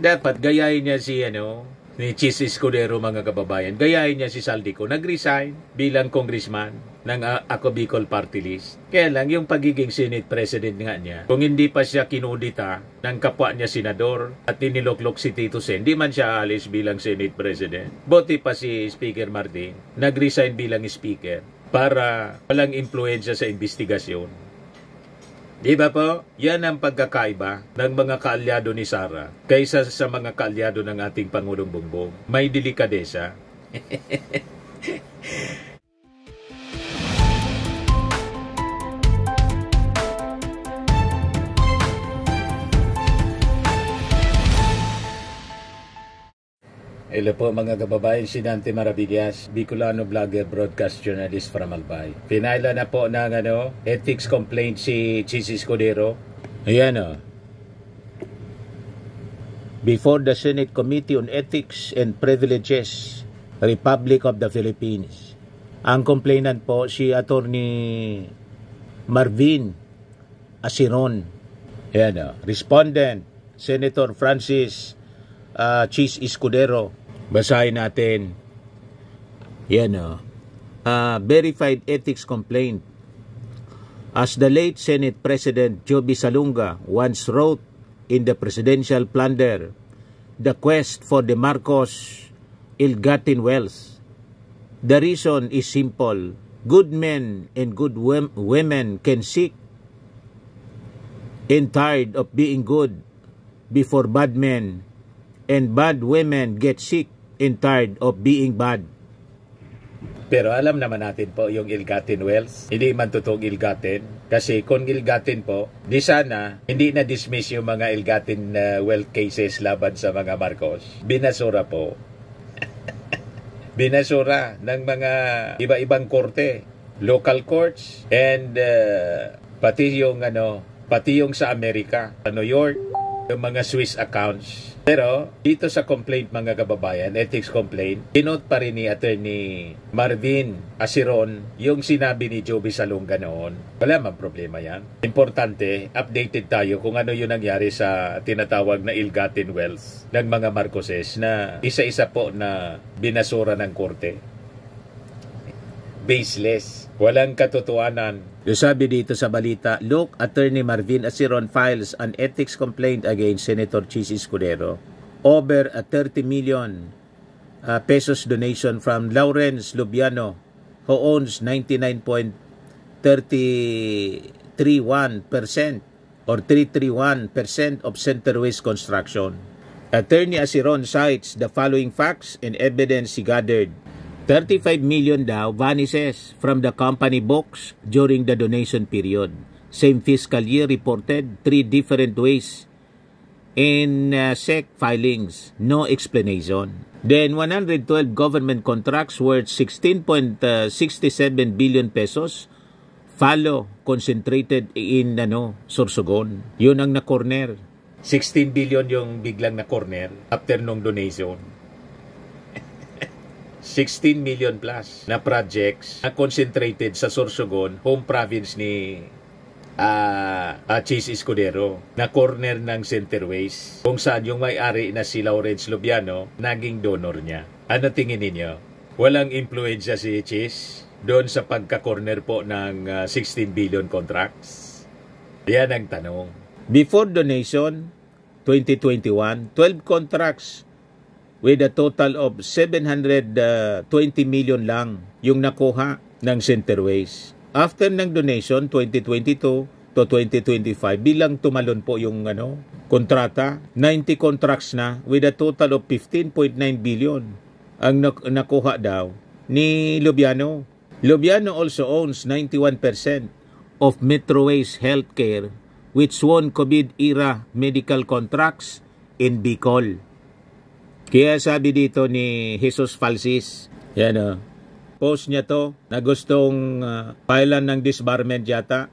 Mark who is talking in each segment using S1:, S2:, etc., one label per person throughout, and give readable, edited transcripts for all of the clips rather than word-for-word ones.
S1: Dapat gayahin niya si ni Chis Escudero, mga kababayan. Gayahin niya si Saldico. Nag-resign bilang congressman ng Ako Bicol Party List. Kaya lang yung pagiging Senate President nga niya, kung hindi pa siya kinudita ng kapwa niya senador at niniloklok si Tito Sen, di man siya alis bilang Senate President. Buti pa si Speaker Martin, nag-resign bilang Speaker para walang impluensya sa investigasyon. Di ba po? Yan ang pagkakaiba ng mga kaalyado ni Sara kaysa sa mga kaalyado ng ating Pangulong Bongbong. May delikadesa. Hello po mga kababayan, si Dante Maravillas, Bicolano vlogger, broadcast journalist from Albay. Pinaila na po ng ethics complaint si Chis Escudero. Ayan Before the Senate Committee on Ethics and Privileges, Republic of the Philippines. Ang complainant po si Attorney Marvin Asiron. Ayan Respondent, Senator Francis Chis Escudero. Basahin natin. Yan verified ethics complaint. As the late Senate President Joby Salunga once wrote in the Presidential Plunder, the quest for the Marcos ill-gotten wealth. The reason is simple. Good men and good women can seek and tired of being good before bad men, and bad women get sick and tired of being bad. Pero alam naman natin po yung ill-gotten wealth. Hindi man totoong ill-gotten. Kasi kung ill-gotten po, di sana hindi na-dismiss yung mga ill-gotten wealth cases laban sa mga Marcos. Binasura po. Binasura ng mga iba-ibang korte. Local courts and pati yung sa Amerika, sa New York, yung mga Swiss accounts. Pero dito sa complaint mga kababayan, ethics complaint, dinote pa rin ni Attorney Marvin Asiron yung sinabi ni Joby Salunga noon. Wala mang problema yan. Importante, updated tayo kung ano yung nangyari sa tinatawag na ill-gotten wealth ng mga Marcoses na isa-isa po na binasura ng korte. Baseless. Walang katotohanan. Yung sabi dito sa balita, look, Attorney Marvin Asiron files an ethics complaint against Senator Chis Escudero over a 30 million pesos donation from Lawrence Lubiano, who owns 99.331% or 331% of Centerways Construction. Attorney Asiron cites the following facts and evidence he gathered. 35 million daw vanishes from the company books during the donation period. Same fiscal year reported 3 different ways in SEC filings. No explanation. Then 112 government contracts worth 16.67 billion pesos follow concentrated in Sorsogon. Yun ang na-corner. 16 billion yung biglang na-corner after nung donation. 16 million plus na projects na concentrated sa Sorsogon, home province ni Chis Escudero, na corner ng Centerways, kung saan yung may-ari na si Lawrence Lubiano naging donor niya. Ano tingin ninyo? Walang influensya si Chis doon sa pagka-corner po ng 16 billion contracts? Yan ang tanong. Before donation, 2021, 12 contracts with a total of 720 million lang yung nakuha ng Centerways. After ng donation, 2022 to 2025, bilang tumalon po yung kontrata, 90 contracts na with a total of 15.9 billion ang nakuha daw ni Lubiano. Lubiano also owns 91% of Metroways Healthcare, which won COVID-era medical contracts in Bicol. Kaya sabi dito ni Jesus Falsis, post niya to na gustong filean ng disbarment yata.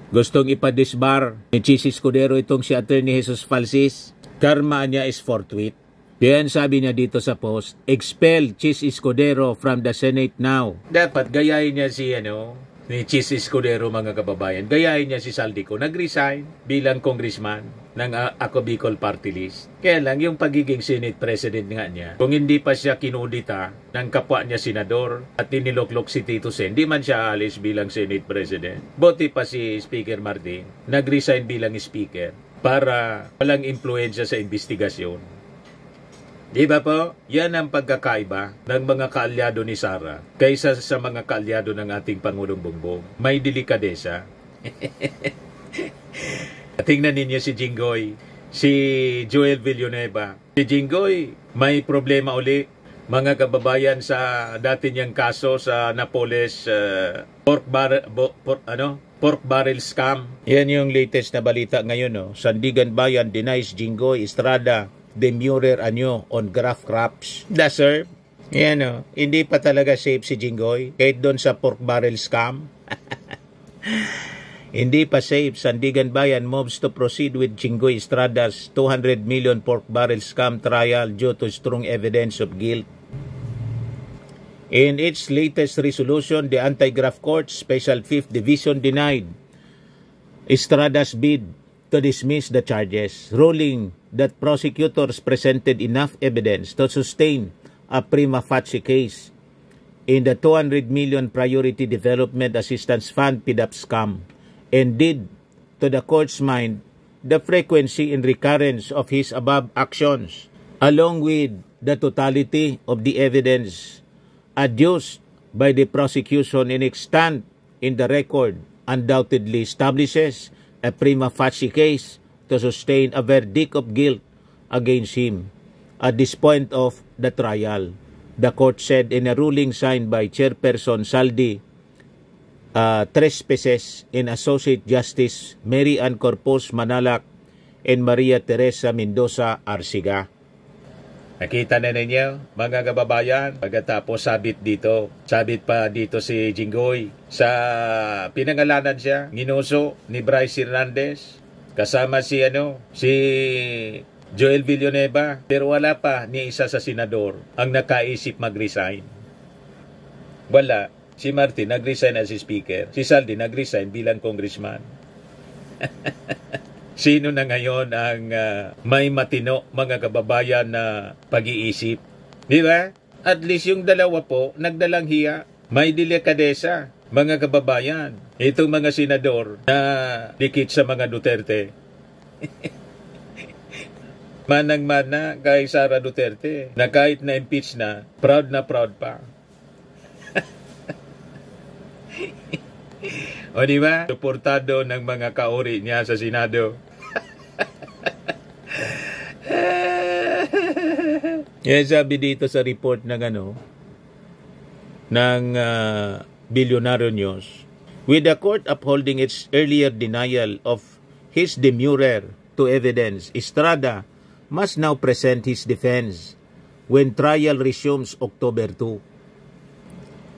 S1: Gustong ipa-disbar ni Chis Escudero itong si Attorney Jesus Falsis. Karma niya is forthwith. Kaya sabi niya dito sa post, expel Chis Escudero from the Senate now. Dapat gayahin niya si ni Chis Escudero, mga kababayan. Gayahin niya si Saldico. Nag-resign bilang congressman. ng Ako Bicol Party List. Kaya lang, yung pagiging Senate President nga niya, kung hindi pa siya kinudita ng kapwa niya senador at tiniloklok si Tito Sen, di man siya alis bilang Senate President. Buti pa si Speaker Martin, nag-resign bilang Speaker para walang impluensya sa investigasyon. Di ba po? Yan ang pagkakaiba ng mga kaalyado ni Sara kaysa sa mga kaalyado ng ating Pangulong Bongbong. May delikadesa. Tingnan ninyo si Jinggoy, si Joel Villanueva. Si Jinggoy, may problema uli. Mga kababayan sa dati niyang kaso sa Napoles pork barrel scam. Yan yung latest na balita ngayon. No? Sandigan Bayan denies Jinggoy Estrada demurrer anyo on graft crops. Da sir, yan o, hindi pa talaga safe si Jinggoy kahit doon sa pork barrel scam. Hindi pa safe. Sandigan Bayan moves to proceed with Jinggoy Estrada's 200 million pork barrel scam trial due to strong evidence of guilt. In its latest resolution, the Anti-Graft Court Special 5th Division denied Estrada's bid to dismiss the charges, ruling that prosecutors presented enough evidence to sustain a prima facie case in the 200 million Priority Development Assistance Fund PDAP scam, and did, to the court's mind, the frequency and recurrence of his above actions, along with the totality of the evidence adduced by the prosecution in extant in the record, undoubtedly establishes a prima facie case to sustain a verdict of guilt against him at this point of the trial, the court said in a ruling signed by Chairperson Saldi Trespeses and Associate Justice Mary Ann Corpus Manalac and Maria Teresa Mendoza Arsiga. Nakita na ninyo, mga kababayan, pagkatapos sabit pa dito si Jinggoy. Sa pinangalanan siya, ginuso ni Bryce Hernandez, kasama si Joel Villanueva, pero wala pa ni isa sa senador ang nakaisip mag-resign. Wala. Si Martin nag-resign as speaker. Si Saldi nag-resign bilang congressman. Sino na ngayon ang may matino, mga kababayan, na pag-iisip? Di ba? At least yung dalawa po, nagdalang hiya. May delikadesa, mga kababayan. Itong mga senador na dikit sa mga Duterte. Manang-mana kay Sara Duterte na kahit na-impeach na proud pa. O di ba? Suportado ng mga kaori niya sa Senado. Yan sabi dito sa report ng Billionaire News. With the court upholding its earlier denial of his demurrer to evidence, Estrada must now present his defense when trial resumes October 2.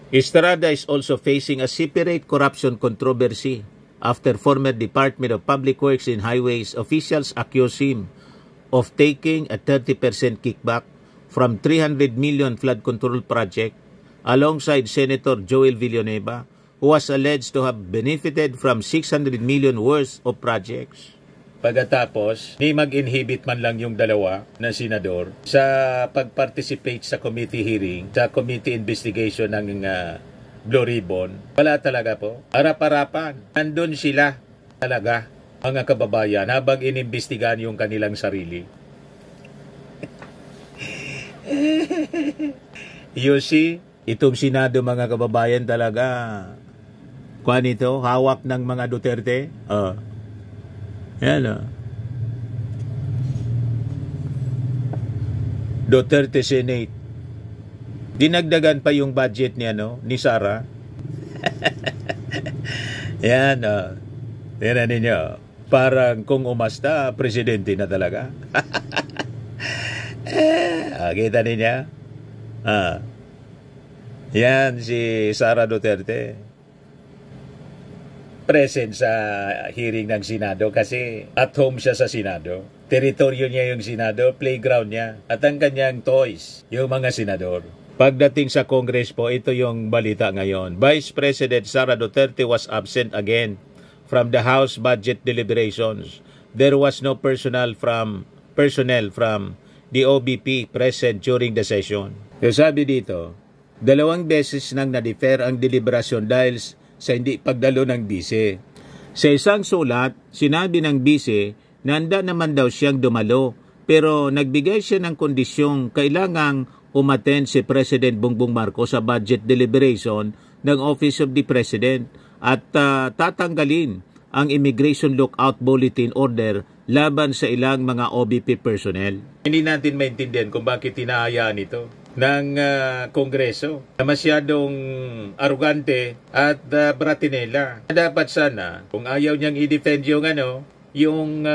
S1: Estrada is also facing a separate corruption controversy after former Department of Public Works and Highways officials accuse him of taking a 30% kickback from 300 million flood control project alongside Senator Joel Villanueva, who was alleged to have benefited from 600 million worth of projects. Pagkatapos, ni mag-inhibit man lang yung dalawa na senador sa pag-participate sa committee hearing, sa committee investigation ng Blue Ribbon. Wala talaga po. Harap-harapan. Nandun sila talaga, mga kababayan, habang inimbestigahan yung kanilang sarili. You see, itong Senado, mga kababayan, talaga, kuwan ito, hawak ng mga Duterte. Yan Duterte Senate. Dinagdagan pa yung budget ni Sara. Yan Yan ninyo. Parang kung umasta, presidente na talaga. Kita ninyo? Yan si Sara Duterte. Present sa hearing ng Senado kasi at home siya sa Senado. Teritoryo niya yung Senado, playground niya. At ang kanyang toys, yung mga senador. Pagdating sa Congress po, ito yung balita ngayon. Vice President Sara Duterte was absent again from the House budget deliberations there was no personnel from the OBP present during the session. So sabi dito, 2 beses nang na-defer ang deliberasyon dahil sa hindi pagdalo ng bise. Sa isang sulat, sinabi ng bise na handa naman daw siyang dumalo, pero nagbigay siya ng kondisyong kailangang umattend si President Bongbong Marcos sa budget deliberation ng Office of the President at tatanggalin ang Immigration Lookout Bulletin Order laban sa ilang mga OBP personnel. Hindi natin maintindihan kung bakit hinahayaan ito ng Kongreso na masyadong arugante at bratinela. Dapat sana, kung ayaw niyang i-defend yung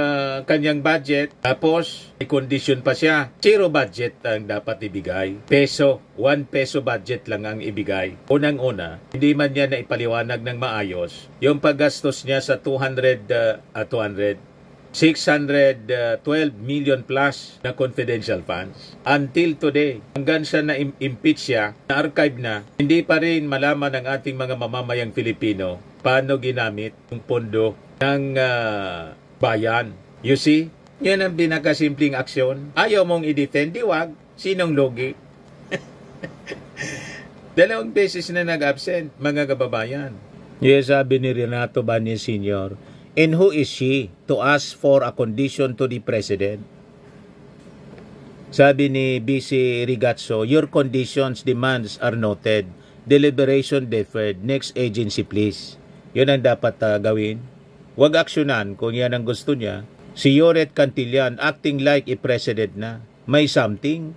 S1: kanyang budget, tapos may condition pa siya. 0 budget ang dapat ibigay. Peso, 1 peso budget lang ang ibigay. Unang-una, hindi man niya na ipaliwanag ng maayos yung paggastos niya sa 612 million plus na confidential funds. Until today, hanggang sa na-impeach siya, na-archive na, hindi pa rin malaman ng ating mga mamamayang Filipino paano ginamit yung pondo ng bayan. You see? Yan ang pinakasimpleng aksyon. Ayaw mong i-defend, wag. Sinong logi? 2 beses na nag-absent, mga kababayan. Yes, sabi ni Renato Bani Sr., and who is she to ask for a condition to the President? Sabi ni BC Rigazzo, your conditions, demands are noted. Deliberation deferred. Next agency, please. Yun ang dapat gawin. Huwag aksyonan kung yan ang gusto niya. Si Yoret Cantillan, acting like a president na. May something.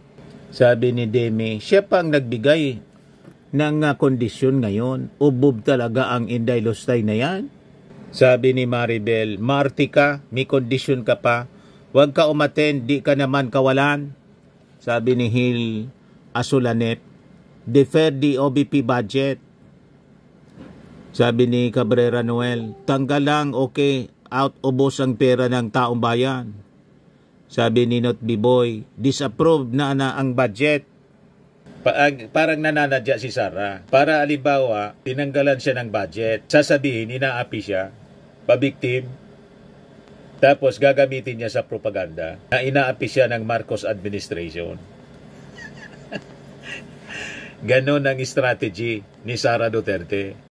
S1: Sabi ni Demi, siya pang nagbigay ng kondisyon ngayon. Ubob talaga ang Inday Lustay na yan. Sabi ni Maribel, Marty ka, may kondisyon ka pa. Huwag ka umattend, di ka naman kawalan. Sabi ni Hil Asulanet, defer the OBP budget. Sabi ni Cabrera Noel, tanggal lang, okay, out ubos ang pera ng taong bayan. Sabi ni Not Biboy, disapprove na ang budget. Parang nananadya si Sara. Para alimbawa, tinanggalan siya ng budget. Sasabihin, inaapi siya. Pabiktim, tapos gagamitin niya sa propaganda na inaapi siya ng Marcos administration. Ganon ang strategy ni Sara Duterte.